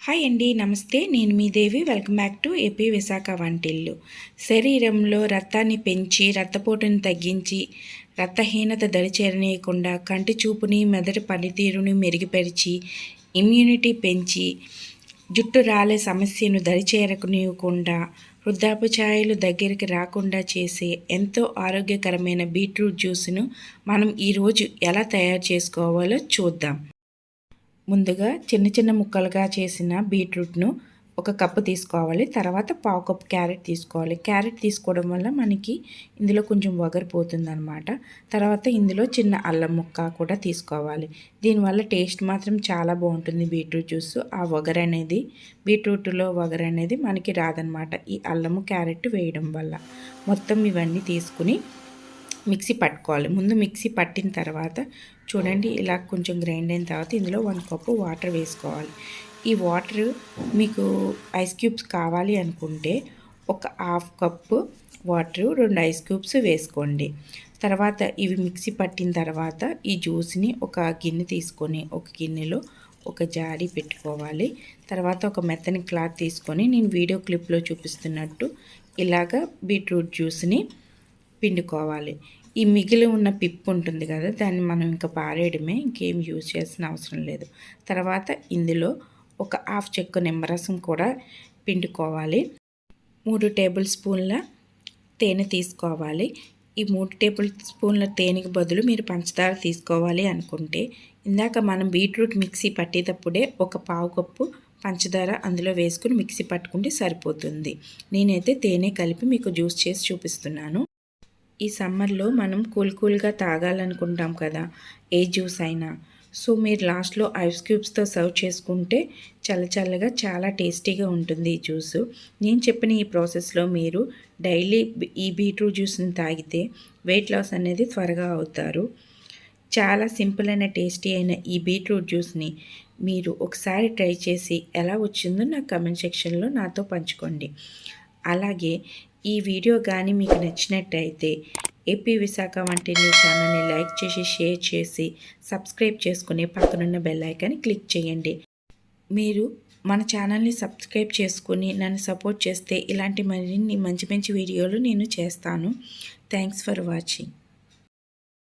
Hi అండి, నమస్తే. నేను మీ Devi. Welcome back to AP Visakha వంటిల్లు. శరీరంలో రక్తాన్ని పెంచి రక్తపోటుని తగ్గించి రక్తహీనత దరిచేరనీయకుండా కంటి చూపుని మెదడు పనితీరుని మెరుగుపరిచి ఇమ్యూనిటీ పెంచి జుట్టు రాలే సమస్యను దరిచేరకనీయకుండా వృద్ధాప్య ఛాయలు దగ్గరికి రాకుండా చేసే ఎంతో ఆరోగ్యకరమైన బీట్రూట్ జ్యూస్ను మనం ఈరోజు ఎలా తయారు చేసుకోవాలో చూద్దాం. ముందుగా చిన్న చిన్న ముక్కలుగా చేసిన బీట్రూట్ను ఒక కప్పు తీసుకోవాలి. తర్వాత పావు కప్పు క్యారెట్ తీసుకోవాలి. క్యారెట్ తీసుకోవడం వల్ల మనకి ఇందులో కొంచెం వగరిపోతుందన్నమాట. తర్వాత ఇందులో చిన్న అల్లం ముక్క కూడా తీసుకోవాలి. దీనివల్ల టేస్ట్ మాత్రం చాలా బాగుంటుంది బీట్రూట్ జ్యూస్. ఆ వగరనేది బీట్రూట్లో వగరనేది మనకి రాదనమాట ఈ అల్లము క్యారెట్ వేయడం వల్ల. మొత్తం ఇవన్నీ తీసుకుని మిక్సీ పట్టుకోవాలి. ముందు మిక్సీ పట్టిన తర్వాత చూడండి, ఇలా కొంచెం గ్రైండ్ అయిన తర్వాత ఇందులో 1 కప్పు వాటర్ వేసుకోవాలి. ఈ వాటర్ మీకు ఐస్ క్యూబ్స్ కావాలి అనుకుంటే ఒక 1/2 కప్పు వాటర్ 2 ఐస్ క్యూబ్స్ వేసుకోండి. తర్వాత ఇవి మిక్సీ పట్టిన తర్వాత ఈ జ్యూస్ని ఒక గిన్నె తీసుకొని ఒక గిన్నెలో ఒక జాడి పెట్టుకోవాలి. తర్వాత ఒక మెత్తని క్లాత్ తీసుకొని నేను వీడియో క్లిప్లో చూపిస్తున్నట్టు ఇలాగా బీట్రూట్ జ్యూస్ని పిండుకోవాలి. ఈ మిగిలి ఉన్న పిప్పు ఉంటుంది కదా, దాన్ని మనం ఇంకా పారేయడమే, ఇంకేం యూజ్ చేయాల్సిన అవసరం లేదు. తర్వాత ఇందులో ఒక 1/2 చెక్క నిమ్మరసం కూడా పిండుకోవాలి. 3 టేబుల్ స్పూన్ల తేనె తీసుకోవాలి. ఈ 3 టేబుల్ స్పూన్ల తేనెకి బదులు మీరు పంచదార తీసుకోవాలి అనుకుంటే ఇందాక మనం బీట్రూట్ మిక్సీ పట్టేటప్పుడే ఒక పావు కప్పు పంచదార అందులో వేసుకుని మిక్సీ పట్టుకుంటే సరిపోతుంది. నేనైతే తేనె కలిపి మీకు జ్యూస్ చేసి చూపిస్తున్నాను. ఈ సమ్మర్లో మనం కూల్గా తాగాలనుకుంటాం కదా, ఏ జ్యూస్ అయినా. సో మీరు లాస్ట్లో ఐస్ క్యూబ్స్తో సర్వ్ చేసుకుంటే చల్లగా చాలా టేస్టీగా ఉంటుంది ఈ జ్యూస్. నేను చెప్పిన ఈ ప్రాసెస్లో మీరు డైలీ ఈ బీట్రూట్ జ్యూస్ని తాగితే వెయిట్ లాస్ అనేది త్వరగా అవుతారు. చాలా సింపుల్ అయిన టేస్టీ అయిన ఈ బీట్రూట్ జ్యూస్ని మీరు ఒకసారి ట్రై చేసి ఎలా వచ్చిందో నాకు కమెంట్ సెక్షన్లో నాతో పంచుకోండి. అలాగే ఈ వీడియో కానీ మీకు నచ్చినట్టయితే ఏపీ విశాఖ వంటిల్లు ఛానల్ని లైక్ చేసి షేర్ చేసి సబ్స్క్రైబ్ చేసుకుని పక్కనున్న బెల్ ఐకాన్ని క్లిక్ చేయండి. మీరు మన ఛానల్ని సబ్స్క్రైబ్ చేసుకుని నన్ను సపోర్ట్ చేస్తే ఇలాంటి మరిన్ని మంచి వీడియోలు నేను చేస్తాను. Thanks for watching.